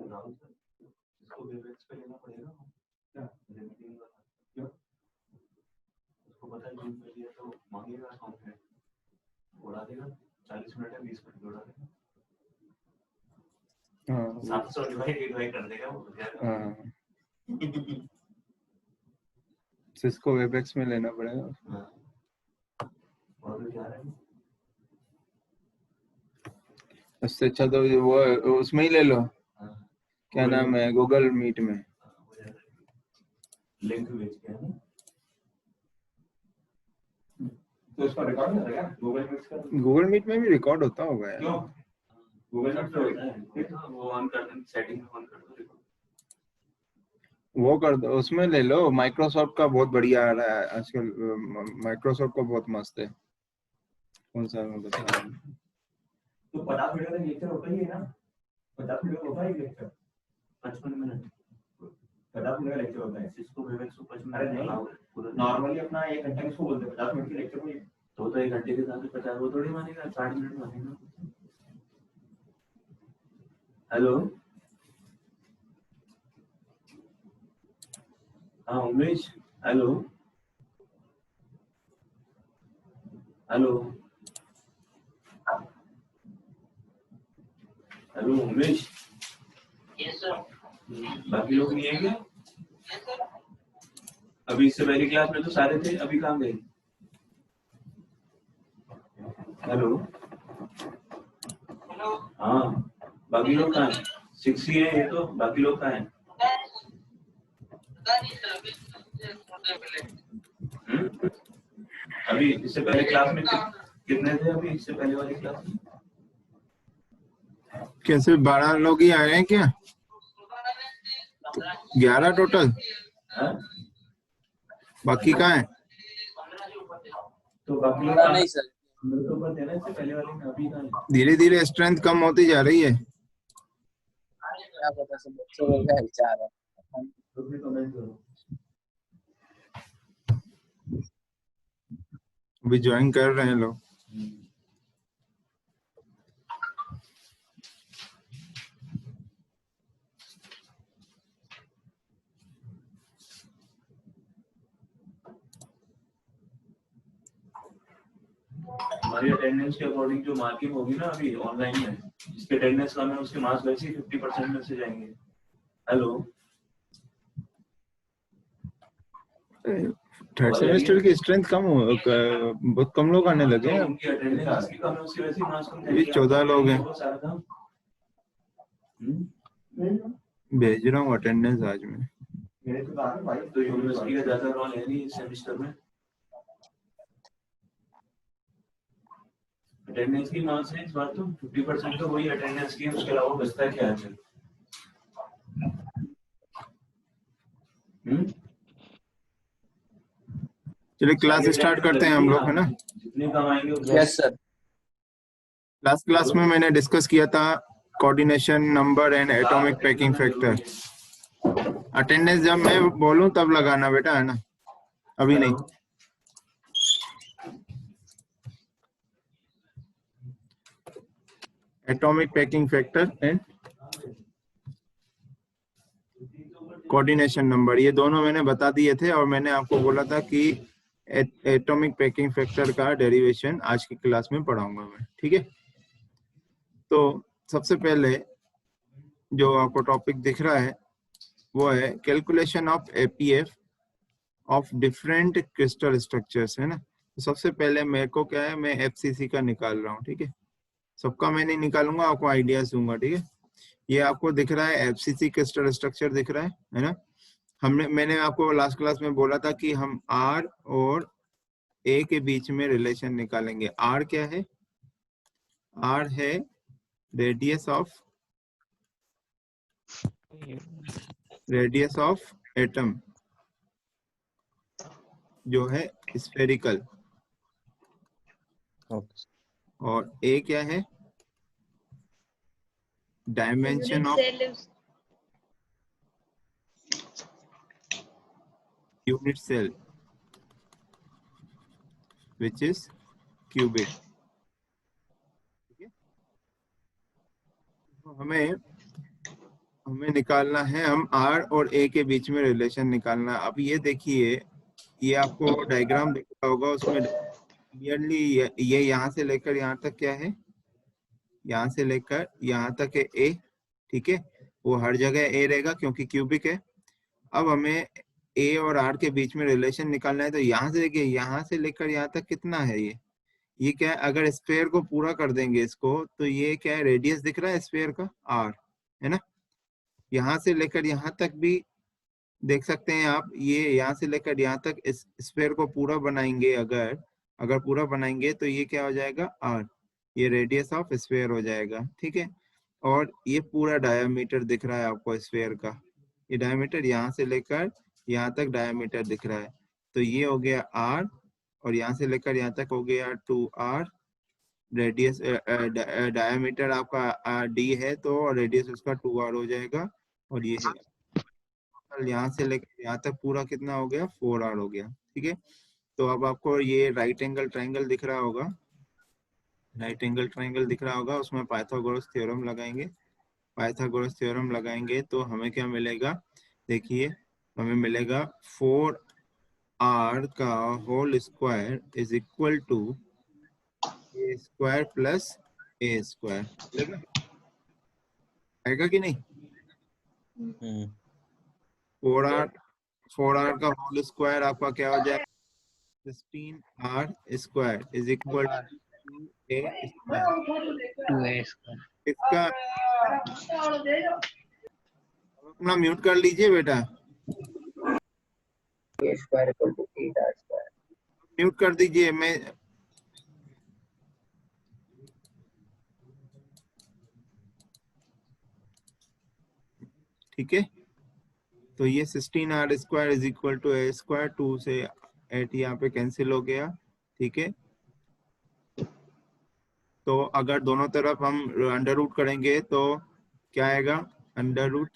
Rahul sir, इसको Webex पे लेना पड़ेगा क्या? लिमिटिंग वाला क्यों? उसको पता है जूम पे लिया तो मांगेगा अकाउंट है, उड़ा देगा। 40 मिनट है, 20 मिनट उड़ा देगा। हाँ 700 डिवाइड कर देगा वो। हाँ सिस्को वेबएक्स में लेना पड़ेगा। हाँ और क्या है उससे अच्छा तो वो उसमें ही ले लो। हाँ क्या नाम है, गूगल मीट में लिंक भेज के है। तो इसका रिकॉर्ड नहीं होता क्या गूगल मीट का? गूगल मीट में भी रिकॉर्ड होता होगा यार। क्यों? गूगल मीट पे होता है वो ऑन कर दो, सेटिंग ऑन कर दो, वो कर दो। उसमें ले लो, माइक्रोसॉफ्ट का बहुत बढ़िया आ रहा है आजकल। माइक्रोसॉफ्ट का बहुत मस्त है। कौन सा मैं बता रहा हूँ। तो 50 मिनट का लेक्चर होता ही है ना? 50 मिनट का होता है लेक्चर, 55 मिनट 50 मिनट का लेक्चर होता है। इसको वेबएक्स को 55 मिनट नहीं, नॉर्मली अपना 1 घंटा किसको बोलते हैं? 50 मिनट के लेक्चर को। तो 1 घंटे के साथ 50 वो थोड़ी मानेगा, 60 मिनट मानेगा। हेलो हाँ Umesh, hello hello hello Umesh. Yes sir. बाकी लोग नहीं है क्या? Yes sir. अभी इससे पहली क्लास में तो सारे थे, अभी कहाँ गए? हेलो हेलो हाँ बाकी लोग कहाँ हैं? 6 ही है ये तो, बाकी लोग कहाँ हैं? अभी इससे पहले क्लास में कितने थे? अभी इससे पहले वाली क्लास में कैसे 12 लोग ही आए हैं क्या? 11 टोटल? बाकी कहाँ है? तो बाकी लोग नहीं सर, धीरे धीरे स्ट्रेंथ कम होती जा रही है। क्या पता सब बच्चों को क्या विचार है। अभी ज्वाइन कर रहे हैं लोग। हमारी अटेंडेंस के अकॉर्डिंग जो मार्किंग होगी ना अभी ऑनलाइन में, जिसके अटेंडेंस कम है उसके मार्क्स वैसे ही 50% में से जाएंगे। हेलो थर्ड सेमेस्टर की स्ट्रेंथ कम हो, बहुत कम लोग आने लगे हैं। उनकी अटेंडेंस की कम है उसके वैसे ही मार्क्स कम जाएंगे। 14 लोग हैं। भेज रहा हूँ अटेंडेंस आज में। मेरे तो कहा भाई तो यूनिवर्सिटी का ज्यादा रोल है नहीं इस सेमेस्टर में। अटेंडेंस की मार्क्स है इस बार तो 50% तो वही अटेंडेंस की है, उसके अलावा बचता है क्या है? चलिए क्लास स्टार्ट करते हैं हम लोग, है ना? जितने कम आएंगे। Yes sir. लास्ट क्लास में मैंने डिस्कस किया था coordination number and atomic packing factor. Attendance जब मैं बोलूं तब लगाना बेटा, है ना? अभी नहीं। Atomic packing factor and coordination number, ये दोनों मैंने बता दिए थे और मैंने आपको बोला था कि एटॉमिक पैकिंग फैक्टर का डेरिवेशन आज की क्लास में पढ़ाऊंगा मैं, ठीक है? तो सबसे पहले जो आपको टॉपिक दिख रहा है वो है calculation of APF of different crystal structures, है ना? तो सबसे पहले मेरे को क्या है, मैं एफसीसी का निकाल रहा हूँ, ठीक है? सबका मैं नहीं निकालूंगा, आपको आइडियाज दूंगा, ठीक है? ये आपको दिख रहा है एफसीसी क्रिस्टल स्ट्रक्चर दिख रहा है ना? मैंने आपको लास्ट क्लास में बोला था कि हम आर और ए के बीच में रिलेशन निकालेंगे। आर क्या है? आर है रेडियस ऑफ एटम जो है स्फेरिकल, और ए क्या है? Dimension of unit cell which is cubic। ठीक है? तो हमें हमें निकालना है, हम R और A के बीच में रिलेशन निकालना है। अब ये देखिए, ये आपको डायग्राम दिख रहा होगा, उसमें क्लियरली ये यहाँ से लेकर यहाँ तक क्या है, यहाँ से लेकर यहाँ तक है A, ठीक है। वो हर जगह A रहेगा क्योंकि क्यूबिक है। अब हमें A और R के बीच में रिलेशन निकालना है, तो यहाँ से देखिए, यहाँ से लेकर यहाँ तक कितना है ये क्या है, अगर स्फेयर को पूरा कर देंगे इसको, तो ये क्या है, रेडियस दिख रहा है स्फेयर का R, है ना। यहाँ से लेकर यहाँ तक भी देख सकते हैं आप, ये यहाँ से लेकर यहाँ तक इस स्फेयर को पूरा बनाएंगे, अगर अगर पूरा बनाएंगे तो ये क्या हो जाएगा, R, ये रेडियस ऑफ स्फेयर हो जाएगा, ठीक है। और ये पूरा डायमीटर दिख रहा है आपको स्फेयर का, ये डायमीटर यहाँ से लेकर यहाँ तक डायमीटर दिख रहा है, तो ये हो गया R, और यहाँ से लेकर यहाँ तक हो गया 2R। रेडियस डायमीटर आपका D है, तो रेडियस उसका 2R हो जाएगा, और ये है यहाँ से लेकर यहाँ तक पूरा कितना हो गया, 4R हो गया, ठीक है। तो अब आपको ये राइट एंगल ट्राइंगल दिख रहा होगा, राइट एंगल ट्राइंगल दिख रहा होगा, उसमें पाइथागोरस थ्योरम लगाएंगे, पाइथागोरस थ्योरम लगाएंगे तो हमें क्या मिलेगा, देखिए हमें मिलेगा 4R का whole square is equal to a square plus a square, मिलेगा, आएगा कि नहीं। 4R का होल स्क्वायर आपका क्या हो जाएगा, 16R square is equal to a square. इसका अपना म्यूट कर लीजिए बेटा, म्यूट कर दीजिए। मैं ठीक है, तो ये 16R square is equal to a square, 2 से 8 यहाँ पे कैंसिल हो गया, ठीक है। तो अगर दोनों तरफ हम अंडर रूट करेंगे तो क्या आएगा, under root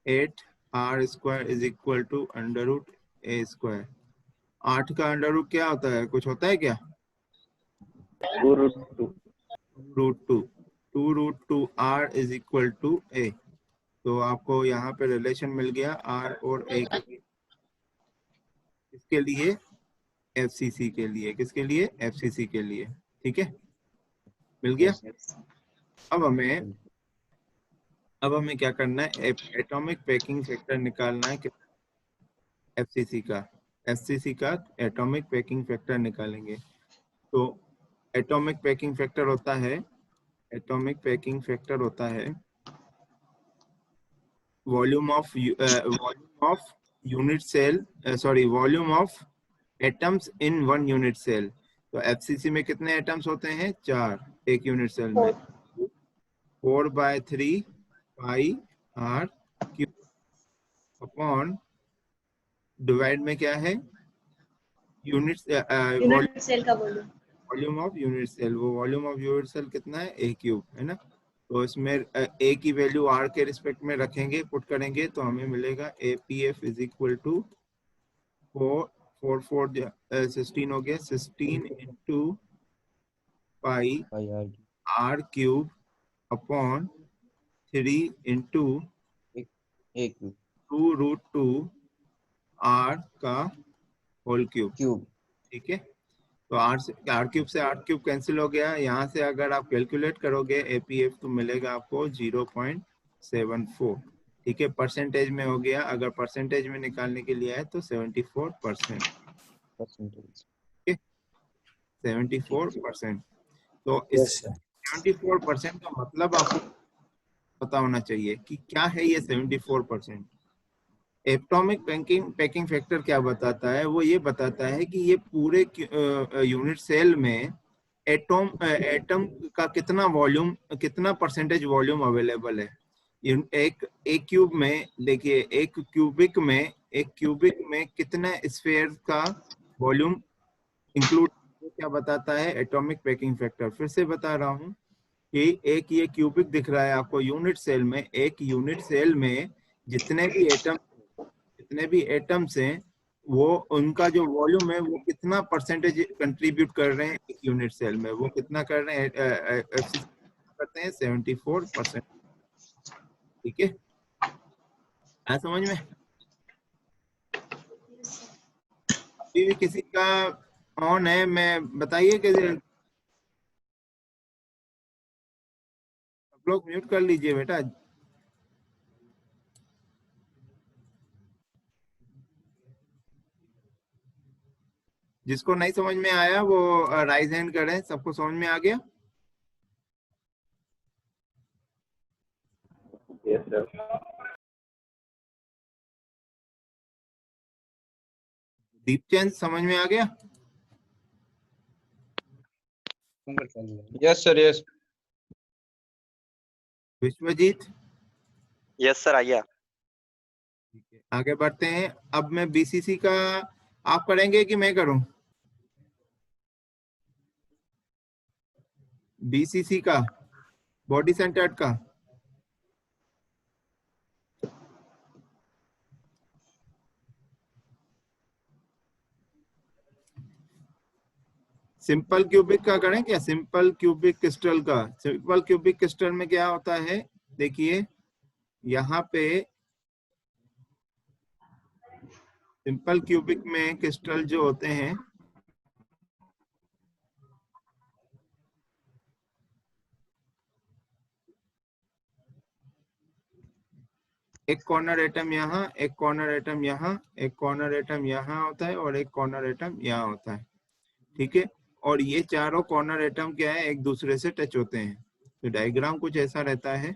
8R square is equal to under root a square. 8 का अंडर रूट क्या होता है, कुछ होता है क्या, √2 इज इक्वल टू ए। तो आपको यहाँ पे रिलेशन मिल गया R और A के बीच, इसके लिए FCC के लिए, किसके लिए, FCC के लिए, ठीक है, मिल गया। अब हमें क्या करना है, एटॉमिक पैकिंग फैक्टर निकालना है FCC का, FCC का एटॉमिक पैकिंग फैक्टर निकालेंगे। तो एटॉमिक पैकिंग फैक्टर होता है, एटॉमिक पैकिंग फैक्टर होता है volume of unit cell, sorry volume of atoms in 1 unit cell. तो FCC में कितने एटम्स होते हैं, 4 एक यूनिट सेल में, 4/3 pi R cube upon divide में क्या है, यूनिट सेल का volume, volume of unit cell, वो वॉल्यूम ऑफ यूनिट सेल कितना है, A क्यूब, है ना। तो इसमें A की वैल्यू R के रिस्पेक्ट में रखेंगे, पुट करेंगे तो हमें मिलेगा APF इज इक्वल टू 16 हो गया, 16 into pi R cube upon 3 into 2√2 R का होल क्यूब, ठीक है। तो R क्यूब से R क्यूब कैंसिल हो गया, यहाँ से अगर आप कैलकुलेट करोगे APF तो मिलेगा आपको 0.74, ठीक है। परसेंटेज में हो गया, अगर परसेंटेज में निकालने के लिए है तो 74%, ठीक है, 74%। तो इस 74% का मतलब आपको पता होना चाहिए कि क्या है ये 74%। एटॉमिक पैकिंग फैक्टर क्या बताता है, वो ये बताता है कि ये पूरे यूनिट सेल में एटम का कितना वॉल्यूम, कितना परसेंटेज वॉल्यूम अवेलेबल है। एक क्यूब में देखिए, एक क्यूबिक में कितना स्फीयर का वॉल्यूम इंक्लूड, क्या बताता है एटॉमिक पैकिंग फैक्टर। फिर से बता रहा हूँ कि एक ये क्यूबिक दिख रहा है आपको यूनिट सेल में, एक यूनिट सेल में जितने भी एटम्स हैं, वो उनका जो वॉल्यूम है वो कितना परसेंटेज कंट्रीब्यूट कर रहे हैं एक यूनिट सेल में, वो कितना कर रहे हैं, FCC करते हैं 74%। ठीक है, आया समझ में? अभी भी किसी का ऑन है, मैं बताइए कि आप लोग म्यूट कर लीजिए बेटा। जिसको नहीं समझ में आया वो राइज हैंड करें। सबको समझ में आ गया? Yes sir. दीपचंद समझ में आ गया? Yes sir yes. Vishwajit? Yes sir, आइए। ठीक है, आगे बढ़ते हैं। अब मैं बीसीसी का आप करेंगे कि मैं करूं? बीसीसी का, बॉडी सेंटर्ड का। सिंपल क्यूबिक का करें क्या? सिंपल क्यूबिक क्रिस्टल का। सिंपल क्यूबिक क्रिस्टल में क्या होता है, देखिए यहाँ पे सिंपल क्यूबिक में क्रिस्टल जो होते हैं, एक कॉर्नर एटम यहाँ, एक कॉर्नर एटम यहाँ, एक कॉर्नर एटम यहाँ होता है और एक कॉर्नर एटम यहाँ होता है। ठीक है, और ये चारों कॉर्नर एटम क्या है, एक दूसरे से टच होते हैं। तो डायग्राम कुछ ऐसा रहता है।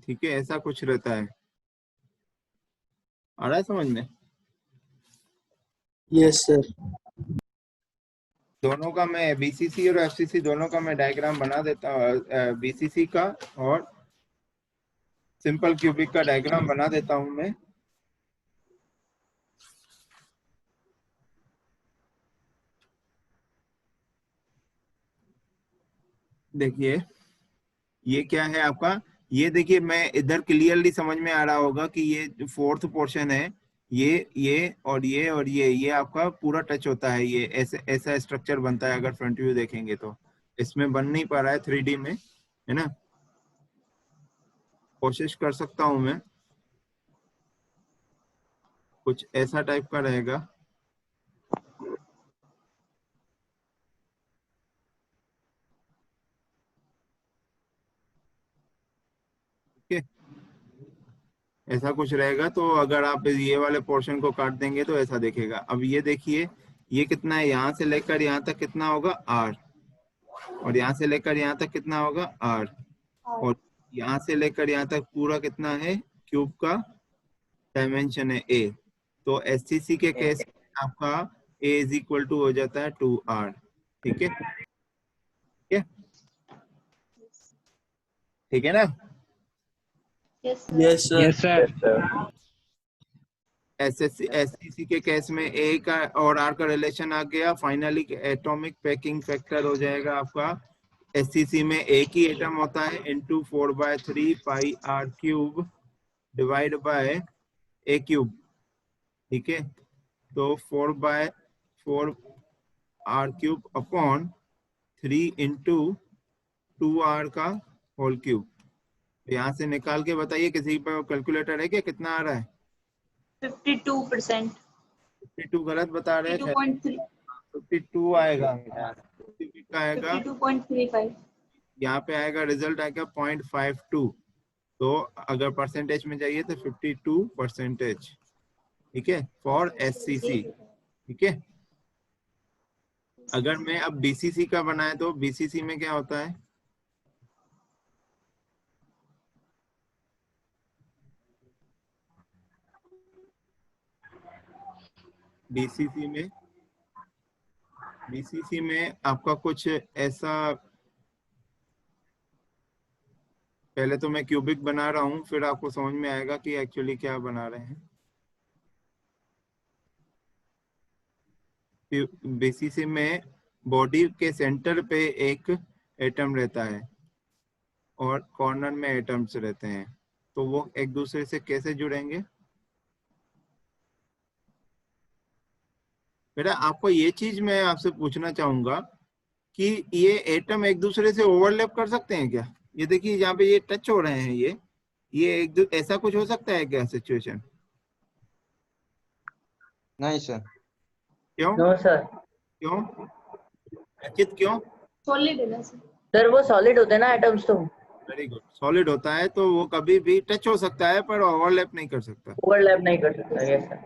ठीक है, ऐसा कुछ रहता है। आ रहा है समझ में? Yes sir. दोनों का मैं बीसीसी और एफसीसी दोनों का मैं डायग्राम बना देता हूँ। बीसीसी का और सिंपल क्यूबिक का डायग्राम बना देता हूं मैं। देखिए ये क्या है आपका, ये देखिए मैं इधर क्लियरली समझ में आ रहा होगा कि ये फोर्थ पोर्शन है, ये और ये आपका पूरा टच होता है। ये ऐसे ऐसा स्ट्रक्चर बनता है अगर फ्रंट व्यू देखेंगे तो। इसमें बन नहीं पा रहा है 3D में, है ना? कोशिश कर सकता हूं मैं, कुछ ऐसा टाइप का रहेगा। ठीक है, ऐसा कुछ रहेगा। तो अगर आप ये वाले पोर्शन को काट देंगे तो ऐसा दिखेगा। अब ये देखिए, ये कितना है, यहाँ से लेकर यहाँ तक कितना होगा R, और यहाँ से लेकर यहाँ तक कितना होगा R, और यहाँ से लेकर यहाँ तक पूरा कितना है, क्यूब का डायमेंशन है A। तो एससीसी के केस में आपका A इज इक्वल टू हो जाता है 2R। ठीक है, ठीक है, ठीक है ना? Yes yes sir. Yes sir. Yes sir. SCC के केस में A का और R का रिलेशन आ गया। फाइनली एटॉमिक पैकिंग फैक्टर हो जाएगा आपका, एससीसी में एक ही एटम होता है, into 4/3 pi R cube divide by A cube. ठीक है, तो 4/4 R cube upon 3 into 2R का होल क्यूब। यहाँ से निकाल के बताइए, किसी पर कैलकुलेटर है क्या, कितना आ रहा है? 52%। 52 गलत बता रहे हैं शायद। 52.3 52 आएगा, 52 का आएगा, 52.35। यहाँ पे आएगा, रिजल्ट आएगा 0.52। तो अगर परसेंटेज में जाइए तो 52%। ठीक है, फॉर एससीसी। ठीक है, अगर मैं अब बीसीसी का बनाए तो बीसीसी में क्या होता है, बीसीसी में आपका कुछ ऐसा, पहले तो मैं क्यूबिक बना रहा हूँ फिर आपको समझ में आएगा कि एक्चुअली क्या बना रहे हैं। बीसीसी में बॉडी के सेंटर पे एक एटम रहता है और कॉर्नर में एटम्स रहते हैं। तो वो एक दूसरे से कैसे जुड़ेंगे, बेटा आपको ये चीज मैं आपसे पूछना चाहूंगा कि ये एटम एक दूसरे से ओवरलैप कर सकते हैं क्या? ये देखिए यहाँ पे ये टच हो रहे हैं, ये ऐसा कुछ हो सकता है क्या सिचुएशन? नहीं सर। क्यों नो सर। क्यों अंकित क्यों? सॉलिड है ना सर। सर वो सॉलिड होते हैं ना एटम्स तो, वेरी गुड। सॉलिड होता है तो वो कभी भी टच हो सकता है पर ओवरलैप नहीं कर सकता। ओवरलैप नहीं कर सकता। Yes sir.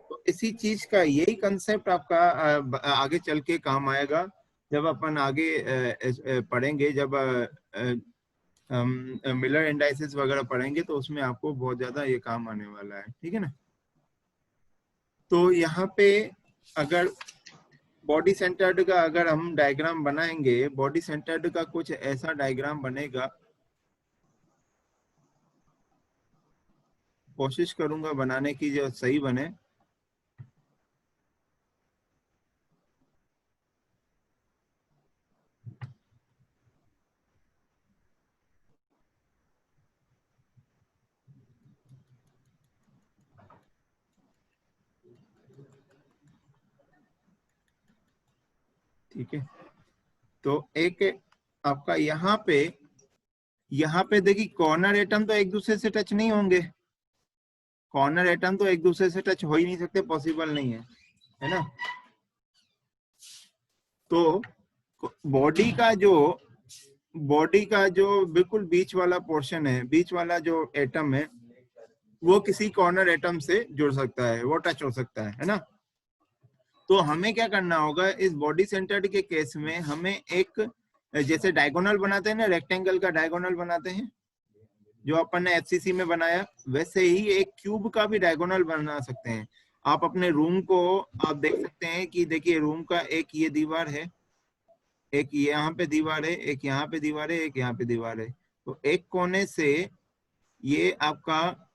तो इसी चीज का यही कंसेप्ट आपका आगे चल के काम आएगा जब अपन आगे पढ़ेंगे, जब हम मिलर इंडाइसेस वगैरह पढ़ेंगे तो उसमें आपको बहुत ज्यादा ये काम आने वाला है, ठीक है ना। तो यहाँ पे अगर बॉडी सेंटर्ड का अगर हम डायग्राम बनाएंगे, बॉडी सेंटर्ड का कुछ ऐसा डायग्राम बनेगा, कोशिश करूंगा बनाने की जो सही बने। ठीक है, तो एक आपका यहाँ पे देखिए कॉर्नर एटम तो एक दूसरे से टच नहीं होंगे, कॉर्नर एटम तो एक दूसरे से टच हो ही नहीं सकते, पॉसिबल नहीं है ना। तो बॉडी का जो बिल्कुल बीच वाला पोर्शन है, बीच वाला जो एटम है, वो किसी कॉर्नर एटम से जुड़ सकता है, वो टच हो सकता है ना। तो हमें क्या करना होगा इस बॉडी सेंटर्ड के केस में, हमें एक जैसे डायगोनल बनाते हैं ना, रेक्टेंगल का डायगोनल बनाते हैं जो अपन ने एफसीसी में बनाया, वैसे ही एक क्यूब का भी डायगोनल बना सकते हैं। आप अपने रूम को आप देख सकते हैं कि देखिए रूम का एक ये दीवार है, एक यहाँ पे दीवार है, एक यहाँ पे दीवार है, एक यहाँ पे दीवार है। तो एक कोने से ये आपका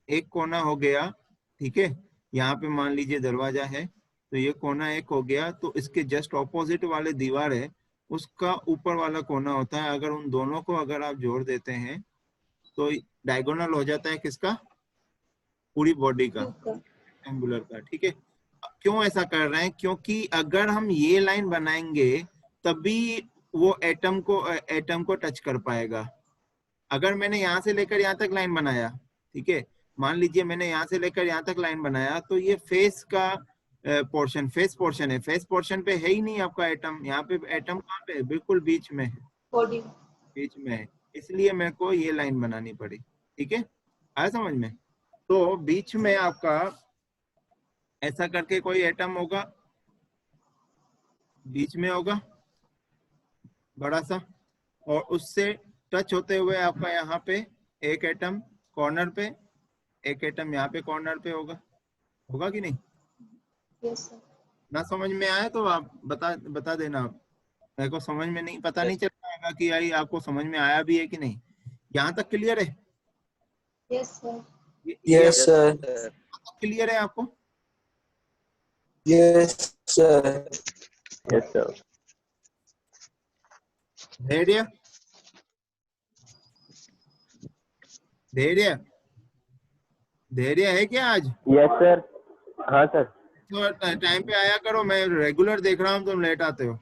एक कोना हो गया, ठीक है। यहाँ पे मान लीजिए दरवाजा है, तो ये कोना एक हो गया, तो इसके जस्ट ऑपोजिट वाले दीवार है, उसका ऊपर वाला कोना होता है। अगर उन दोनों को अगर आप जोड़ देते हैं तो डायगोनल हो जाता है किसका? पूरी बॉडी का, एंगुलर का, ठीक है। क्यों ऐसा कर रहे हैं? क्योंकि अगर हम ये लाइन बनाएंगे तभी वो एटम को टच कर पाएगा। अगर मैंने यहाँ से लेकर यहाँ तक लाइन बनाया, ठीक है, मान लीजिए मैंने यहाँ से लेकर यहाँ तक लाइन बनाया, तो ये फेस का पोर्शन है, फेस पोर्शन पे है ही नहीं आपका एटम। यहाँ पे एटम कहाँ पे है? बिल्कुल बीच में है, बॉडी बीच में है, इसलिए मेरे को ये लाइन बनानी पड़ी, ठीक है। आया समझ में? तो बीच में आपका ऐसा करके कोई एटम होगा, बीच में होगा बड़ा सा, और उससे टच होते हुए आपका यहाँ पे एक एटम कॉर्नर पे, एक एटम यहाँ पे कॉर्नर पे होगा कि नहीं? Yes sir. ना समझ में आया तो आप बता देना, मेरे को समझ में नहीं, पता नहीं चल पाएगा कि यार आपको समझ में आया भी है कि नहीं। यहाँ तक क्लियर है? Yes sir. Yes sir. Clear है आपको? Yes sir. Yes sir. धैर्य धैर्य धैर्य है क्या आज? Yes sir. हाँ सर। तो टाइम पे आया करो, मैं रेगुलर देख रहा हूँ तुम लेट आते हो।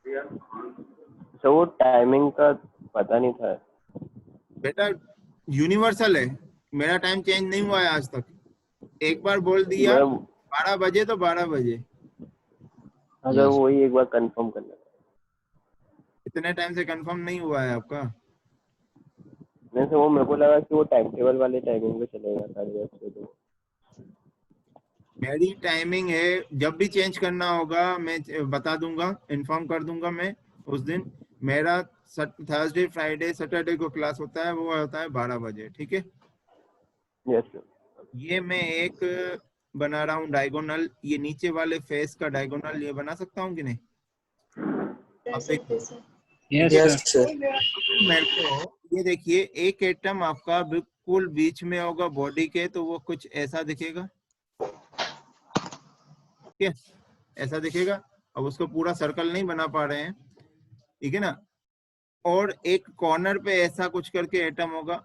सर वो टाइमिंग का पता नहीं था। बेटा यूनिवर्सल है, मेरा टाइम चेंज नहीं हुआ है आज तक। एक बार बोल दिया 12 बजे तो 12 बजे। अगर वही एक बार कंफर्म करना था। इतने टाइम से कंफर्म नहीं हुआ है आपका? नहीं सर, वो मेरे को लगा कि वो टाइम टेबल वाले टाइमिंग पे चलेगा 10:30 से। तो मेरी टाइमिंग है, जब भी चेंज करना होगा मैं बता दूंगा, इन्फॉर्म कर दूंगा मैं उस दिन। मेरा थर्सडे फ्राइडे सैटरडे को क्लास होता है, वो होता है 12 बजे, ठीक है। Yes sir. ये मैं एक बना रहा हूँ डायगोनल, ये नीचे वाले फेस का डायगोनल ये बना सकता हूँ कि नहीं? दे सकते सर। Yes sir. मेरे को ये देखिए, एक एटम आपका बिल्कुल बीच में होगा बॉडी के, तो वो कुछ ऐसा दिखेगा, ठीक है, ऐसा दिखेगा। अब उसको पूरा सर्कल नहीं बना पा रहे हैं, ठीक है ना। और एक कॉर्नर पे ऐसा कुछ करके एटम होगा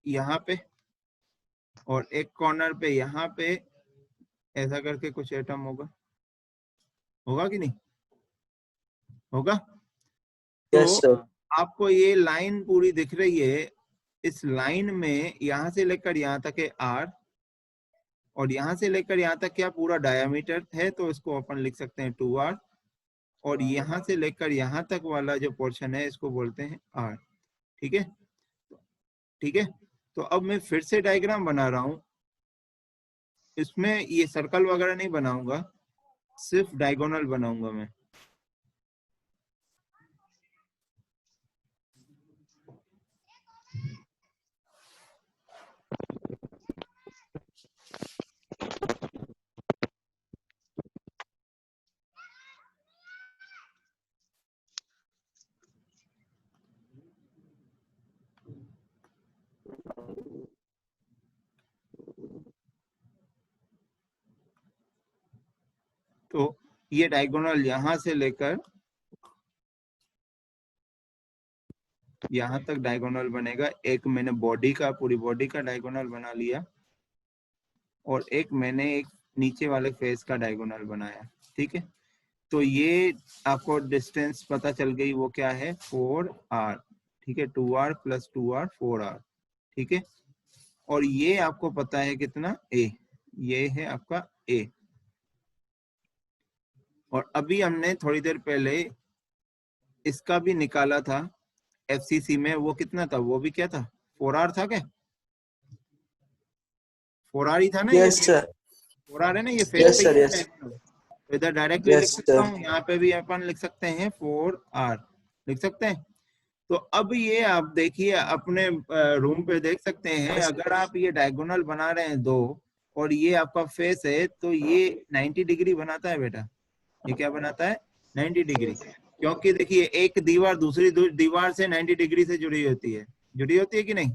यहाँ पे, और एक कॉर्नर पे यहाँ पे, ऐसा करके कुछ एटम होगा, होगा कि नहीं होगा? Yes, तो sir. आपको ये लाइन पूरी दिख रही है, इस लाइन में यहां से लेकर यहाँ तक है r, और यहाँ से लेकर यहाँ तक क्या पूरा डायमीटर है, तो इसको अपन लिख सकते हैं 2r, और यहाँ से लेकर यहाँ तक वाला जो पोर्शन है इसको बोलते हैं r। ठीक है, ठीक है। तो अब मैं फिर से डायग्राम बना रहा हूं, इसमें ये सर्कल वगैरह नहीं बनाऊंगा, सिर्फ डायगोनल बनाऊंगा मैं। तो ये डायगोनल यहां से लेकर यहां तक डायगोनल बनेगा। एक मैंने बॉडी का, पूरी बॉडी का डायगोनल बना लिया, और एक मैंने एक नीचे वाले फेस का डायगोनल बनाया। ठीक है, तो ये आपको डिस्टेंस पता चल गई, वो क्या है 4r। ठीक है, 2r प्लस 2r 4r। ठीक है, और ये आपको पता है कितना a, ये है आपका a। और अभी हमने थोड़ी देर पहले इसका भी निकाला था FCC में, वो कितना था, वो भी क्या था 4r था क्या, 4r ही था ना? ये Yes, sir. 4r है ना, ये फेस Yes, पे sir. ही Yes. है। तो इधर डायरेक्टली लिख Yes, सकता sir. हूँ, यहाँ पे भी अपन लिख सकते हैं 4r, लिख सकते हैं। तो अब ये आप देखिए अपने रूम पे देख सकते हैं, अगर आप ये डायगोनल बना रहे हैं दो, और ये आपका फेस है, तो ये 90 डिग्री बनाता है बेटा। ये क्या बनाता है 90 डिग्री, क्योंकि देखिए एक दीवार दूसरी दीवार से 90 डिग्री से जुड़ी होती है कि नहीं?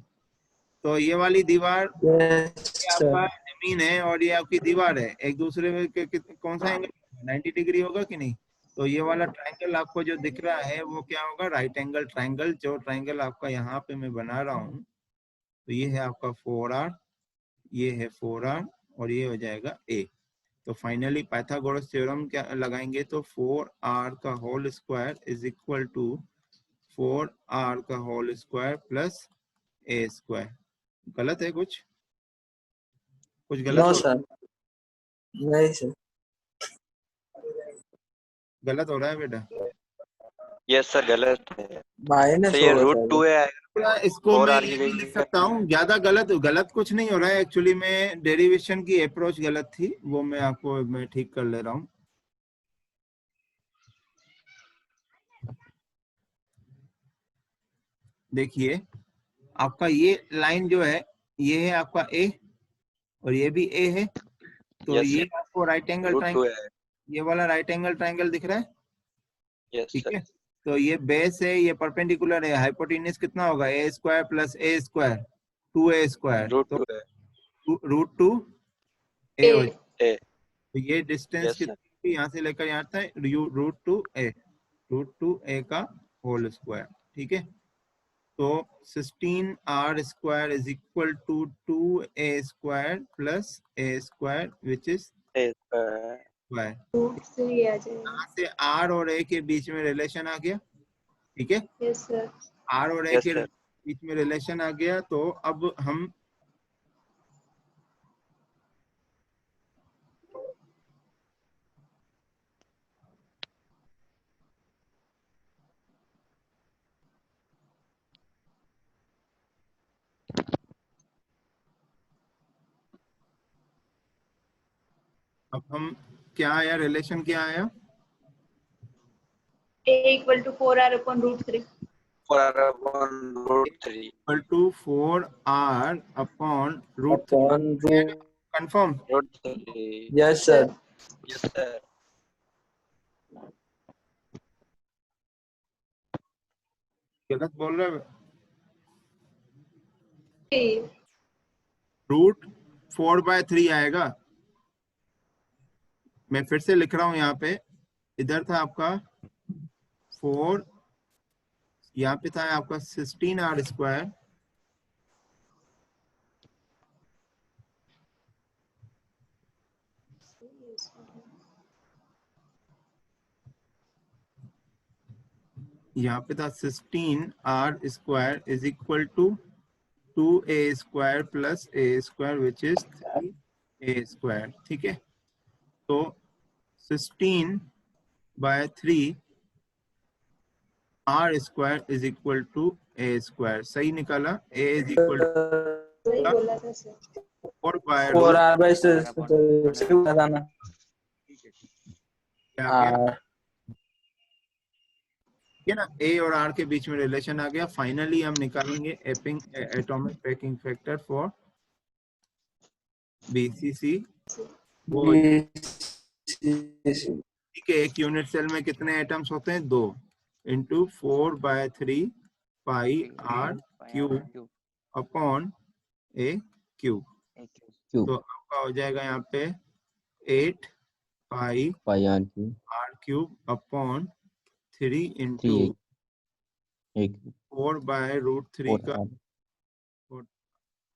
तो ये वाली दीवार Yes, ये आपका sir. जमीन है और ये आपकी दीवार है, एक दूसरे में कौन सा एंगल 90 डिग्री होगा कि नहीं? तो ये वाला ट्रायंगल आपको जो दिख रहा है वो क्या होगा, राइट एंगल ट्रायंगल। जो ट्रायंगल आपका यहाँ पे मैं बना रहा हूँ, तो ये है आपका 4r, ये है 4r, और ये हो जाएगा a। तो फाइनली पाइथागोरस थ्योरम क्या लगाएंगे, तो 4r का whole square is equal to 4r का whole square plus a square. गलत है कुछ गलत No, हो sir. नहीं, sir. गलत हो रहा है बेटा? यस सर गलत है। माइनस तो ये होगा रूट 2 सर. है पूरा इसको और मैं आर ये की भी लिख जगह। सकता हूँ, ज्यादा गलत कुछ नहीं हो रहा है। एक्चुअली में डेरिवेशन की अप्रोच गलत थी, वो मैं आपको मैं ठीक कर ले रहा हूँ। देखिए आपका ये लाइन जो है, ये है आपका ए, और ये भी ए है। तो यस ये सर आपको राइट एंगल रूट 2 ट्रायंगल, है। ये वाला राइट एंगल ट्रायंगल दिख रहा है? यस ठीक सर है, तो ये बेस है, ये परपेंडिकुलर है, हाइपोटेन्यूज कितना होगा ए square plus a square 2a square, root तो 2 है। √2 ए हो। ए तो ये डिस्टेंस यस सर कितनी, यहाँ से लेकर यहाँ तक √2a का होल स्क्वायर। ठीक है, तो 16r square is equal to 2a square plus a square which is a square. √3 आ जाएगा। यहाँ से r और a के बीच में रिलेशन आ गया। ठीक है, यस सर। r और a यस के सर बीच में रिलेशन आ गया। तो अब हम क्या आया, रिलेशन क्या आया? A equal to 4r upon √3। Four r upon root 3। Equal to 4r upon √3। Upon root. Confirm? Root 3 Yes, sir. Yes sir गलत बोल रहे हो? ए √4/3 आएगा। मैं फिर से लिख रहा हूं, यहाँ पे इधर था आपका 4, यहाँ पे था आपका 16r स्क्वायर यहाँ पे था 16r square is equal to 2a square plus a square which is 3a square. ठीक है, तो 16 by 3 r square is equal to a square. सही निकाला। a इज इक्वल वही बोला था sir. To 4 bye 4r by 6 बताना r ये ना a और r के बीच में रिलेशन आ गया। फाइनली हम निकालेंगे atomic packing factor for BCC। वो ठीक है, एक यूनिट सेल में कितने एटम्स होते हैं? 2 into 4 by 3 pi r cube upon a cube. तो आपका हो जाएगा यहाँ पे 8 pi r r cube upon 3 into 4 by root 3 का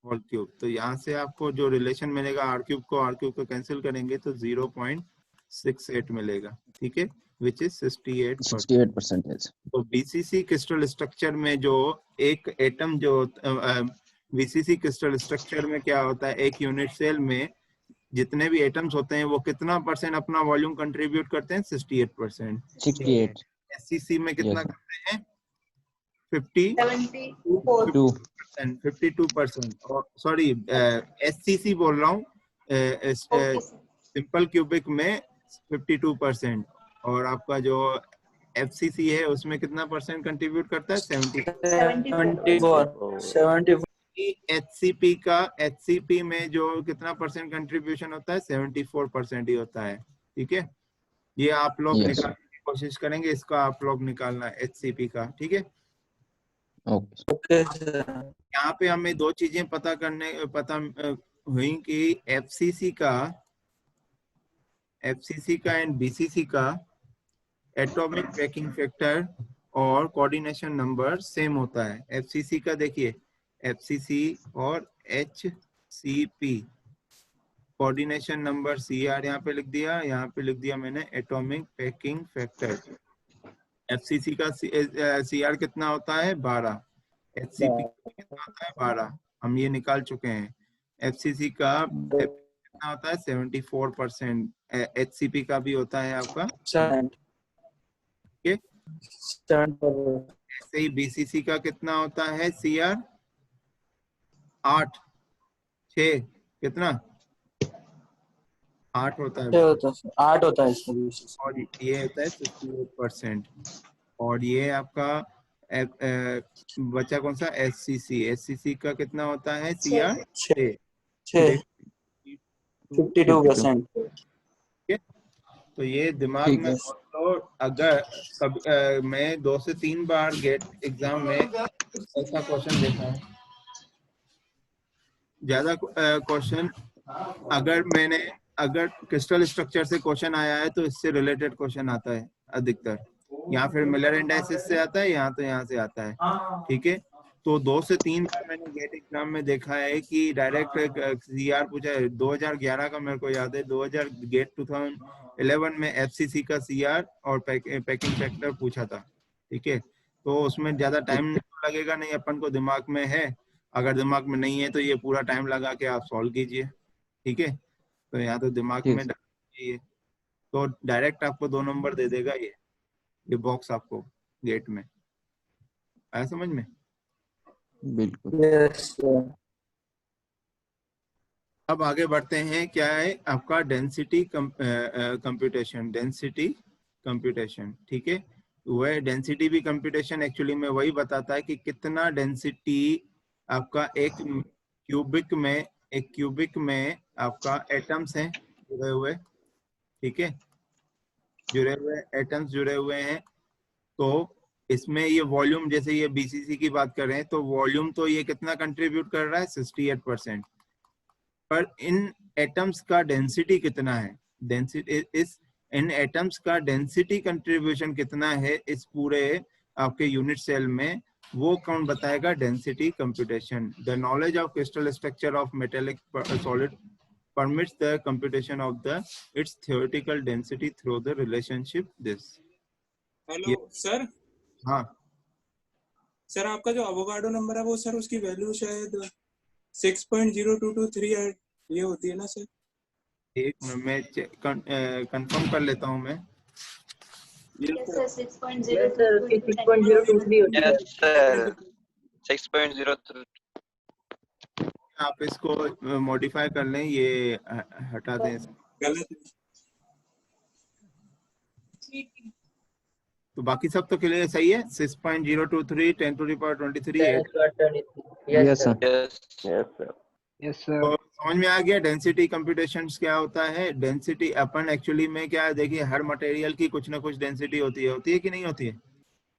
होल क्यूब। तो यहाँ से आपको जो रिलेशन मिलेगा r क्यूब को कैंसिल करेंगे तो 0.68 मिलेगा। ठीक है, विच इज 68%। तो BCC क्रिस्टल स्ट्रक्चर में जो एक एटम जो BCC क्रिस्टल स्ट्रक्चर में क्या होता है, एक यूनिट सेल में जितने भी एटम्स होते हैं वो कितना परसेंट अपना वॉल्यूम कंट्रीब्यूट करते हैं? 68%। 68 SCC में कितना Yes. करते हैं? 52%। और सॉरी SCC बोल रहा हूँ, सिंपल क्यूबिक में 52%। और आपका जो FCC है उसमें कितना परसेंट कंट्रीब्यूट करता है? 74 HCP में जो कितना परसेंट कंट्रीब्यूशन होता है? 74% ही होता है। ठीक है, ये आप लोग Yes. निकालने की कोशिश करेंगे, इसका आप लोग निकालना है HCP का। ठीक है, ओके यहाँ पे हमें दो चीजें पता हुई कि FCC का एंड BCC का एटॉमिक पैकिंग फैक्टर और कोऑर्डिनेशन नंबर सेम होता है। FCC का देखिए, FCC और HCP कोऑर्डिनेशन नंबर CR यहाँ पे लिख दिया मैंने एटॉमिक पैकिंग फैक्टर। FCC का CR कितना होता है? 12। HCP कितना होता है? 12। हम ये निकाल चुके हैं। FCC का कितना होता है? 74%। HCP का भी होता है आपका। ठीक है, ऐसे ही BCC का कितना होता है? CR 8 6 कितना? 8 होता है 8 होता है इसका भी। और ये होता है 68%। और ये आपका बचा कौन सा? SCC का कितना होता है? CR 6 52%। तो ये दिमाग ठीक में है। तो अगर मैं 2 से 3 बार गेट एग्जाम में ऐसा क्वेश्चन देखा है। ज्यादा क्वेश्चन अगर क्रिस्टल स्ट्रक्चर से क्वेश्चन आया है तो इससे रिलेटेड क्वेश्चन आता है अधिकतर। यहाँ फिर मिलर इंडाइसिस से आता है, यहाँ से आता है। ठीक है, तो 2 से 3 बार मैंने गेट एग्जाम में देखा है कि डायरेक्ट CR पूछा है। 2011 का मेरे को याद है, 2011 में FCC का CR और पैकिंग फैक्टर पूछा था। ठीक है, तो उसमें ज्यादा टाइम लगेगा नहीं, अपन को दिमाग में है। अगर दिमाग में नहीं है तो ये पूरा टाइम लगा के आप सॉल्व कीजिए। ठीक है, तो यहाँ तो दिमाग में डालिए तो डायरेक्ट आपको 2 नंबर दे देगा ये बॉक्स आपको गेट में। आया समझ में? बिल्कुल। यस अब आगे बढ़ते हैं। क्या है आपका? Density computation. ठीक है, वह डेंसिटी भी कंप्यूटेशन एक्चुअली में वही बताता है कि कितना डेंसिटी आपका एक क्यूबिक में आपका एटम्स हैं जुड़े हुए। ठीक है, एटम्स जुड़े हुए हैं। तो इसमें ये वॉल्यूम, जैसे ये BCC की बात कर रहे हैं तो वॉल्यूम तो ये कितना कंट्रीब्यूट कर रहा है? 68%। पर इन एटम्स का डेंसिटी कितना है? इन एटम्स का डेंसिटी कंट्रीब्यूशन कितना है इस पूरे आपके यूनिट सेल में, वो कौन बताएगा? Density computation. The knowledge of crystal structure of metallic solid permits the computation of the its theoretical density through the relationship this. Hello sir, हाँ सर आपका जो एवोगाड्रो नंबर है वो सर उसकी वैल्यू शायद 6.0223 है, ये होती है ना सर? एक मिनट मैं कंफर्म कर लेता हूँ मैं। Yes, sir. Yes, sir. 6.023 होता है। Yes, sir. 6.03. आप इसको मॉडिफाई कर लें, ये हटा दें। गलत है। तो बाकी सब तो क्लियर सही है। 6.023 10 to the power 23 10 to the power 23. Yes, sir. Yes. Yes sir तो समझ में आ गया डेंसिटी कंप्यूटेशंस क्या होता है। डेंसिटी अपन एक्चुअली में क्या है, देखिए हर मटेरियल की कुछ ना कुछ डेंसिटी होती है कि नहीं होती है।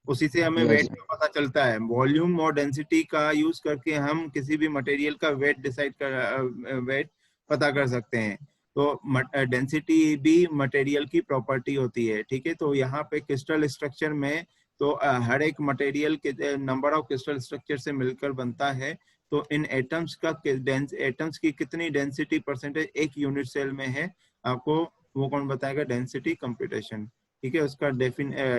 उसी से हमें वेट का पता चलता है। वॉल्यूम और डेंसिटी का यूज करके हम किसी भी मटेरियल का वेट पता कर सकते हैं। तो डेंसिटी भी मटेरियल की प्रॉपर्टी होती है, ठीक है। तो यहाँ पे क्रिस्टल स्ट्रक्चर में तो हर एक मटेरियल के नंबर ऑफ क्रिस्टल स्ट्रक्चर से मिलकर बनता है। तो इन एटम्स की कितनी डेंसिटी परसेंटेज एक यूनिट सेल में है, आपको वो कौन बताएगा? डेंसिटी कंप्यूटेशन, ठीक है। उसका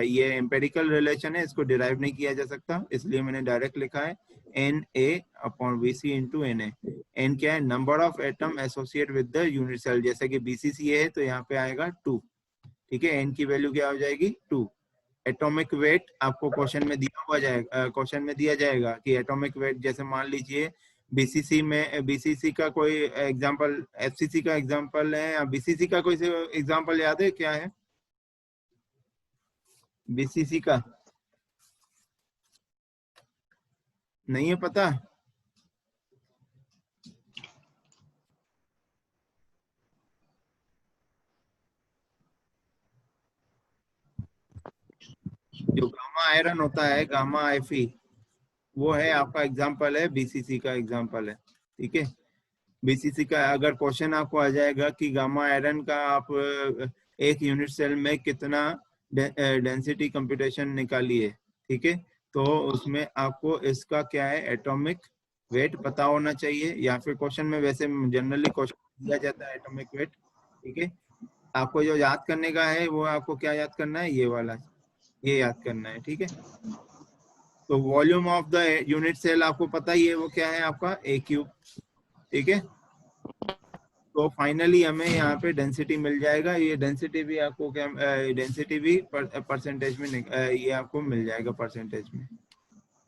ये एम्पेरिकल रिलेशन है, इसको डिराइव नहीं किया जा सकता, इसलिए मैंने डायरेक्ट लिखा है Na/Vc into Na। N क्या है? Number of atom associate with the unit cell. जैसे कि BCC है तो यहाँ पे आएगा 2, ठीक है। N की वैल्यू क्या हो जाएगी? 2। एटॉमिक वेट आपको क्वेश्चन में दिया जाएगा कि एटॉमिक वेट, जैसे मान लीजिए BCC का कोई एग्जांपल, FCC का एग्जांपल है, या BCC का कोई एग्जांपल याद है क्या है? BCC का नहीं है पता? जो गामा आयरन होता है, गामा Fe, वो है आपका एग्जांपल है, BCC का एग्जांपल है, ठीक है। BCC का अगर क्वेश्चन आपको आ जाएगा कि गामा आयरन का आप एक यूनिट सेल में कितना डेंसिटी कंप्यूटेशन निकालिए, ठीक है, तो उसमें आपको इसका क्या है, एटॉमिक वेट पता होना चाहिए। या फिर क्वेश्चन में वैसे जनरली क्वेश्चन दिया जाता है एटॉमिक वेट, ठीक है। आपको जो याद करने का है वो आपको क्या याद करना है? ये वाला, ये याद करना है, ठीक है। तो volume of the unit cell आपको पता ही है, वो क्या है आपका? A³, ठीक है। तो फाइनली हमें यहाँ पे डेंसिटी मिल जाएगा। ये डेंसिटी भी आपको क्या, डेंसिटी भी परसेंटेज में ये आपको मिल जाएगा परसेंटेज में।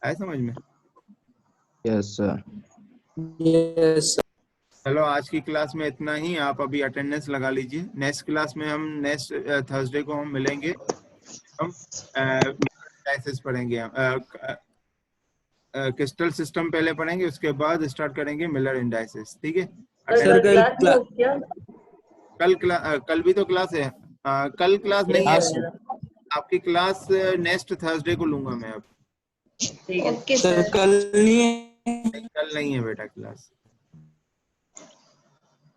आया समझ में? Yes sir. Yes sir. चलो आज की क्लास में इतना ही। आप अभी अटेंडेंस लगा लीजिए। नेक्स्ट क्लास में हम नेक्स्ट थर्सडे को हम मिलेंगे, हम एनालिसिस पढ़ेंगे। क्रिस्टल सिस्टम पहले पढ़ेंगे, उसके बाद स्टार्ट करेंगे मिलर इंडाइसिस, ठीक है। सर कल भी तो क्लास है। कल क्लास नहीं है, हाँ, आपकी क्लास नेक्स्ट थर्सडे को लूंगा मैं। अब ठीक है। Okay sir sir. कल नहीं है। कल नहीं है बेटा क्लास,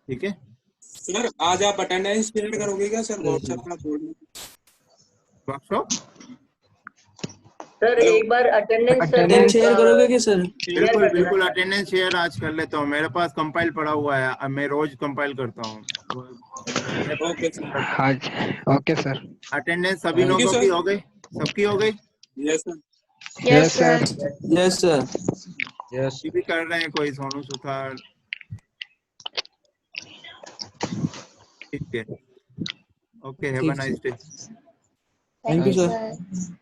ठीक है। सर आज आप अटेंडेंस शेयर करोगे क्या सर व्हाट्सएप पर बोर्ड में? वर्कशॉप सर एक बार अटेंडेंस शेयर करोगे क्या सर? बिल्कुल बिल्कुल अटेंडेंस शेयर आज कर लेता हूँ। मेरे पास कंपाइल पड़ा हुआ है, अब मैं रोज कंपाइल करता हूँ। Okay sir. हाँ ओके सर। अटेंडेंस सभी Thank you, लोगों sir. की हो गई? सबकी हो गई? Yes sir. Yes sir. Yes sir. Yes ये भी कर रहे हैं कोई, सोनू सुथार, ठीक है। Okay, have a nice day. Thank you, you sir. Sir.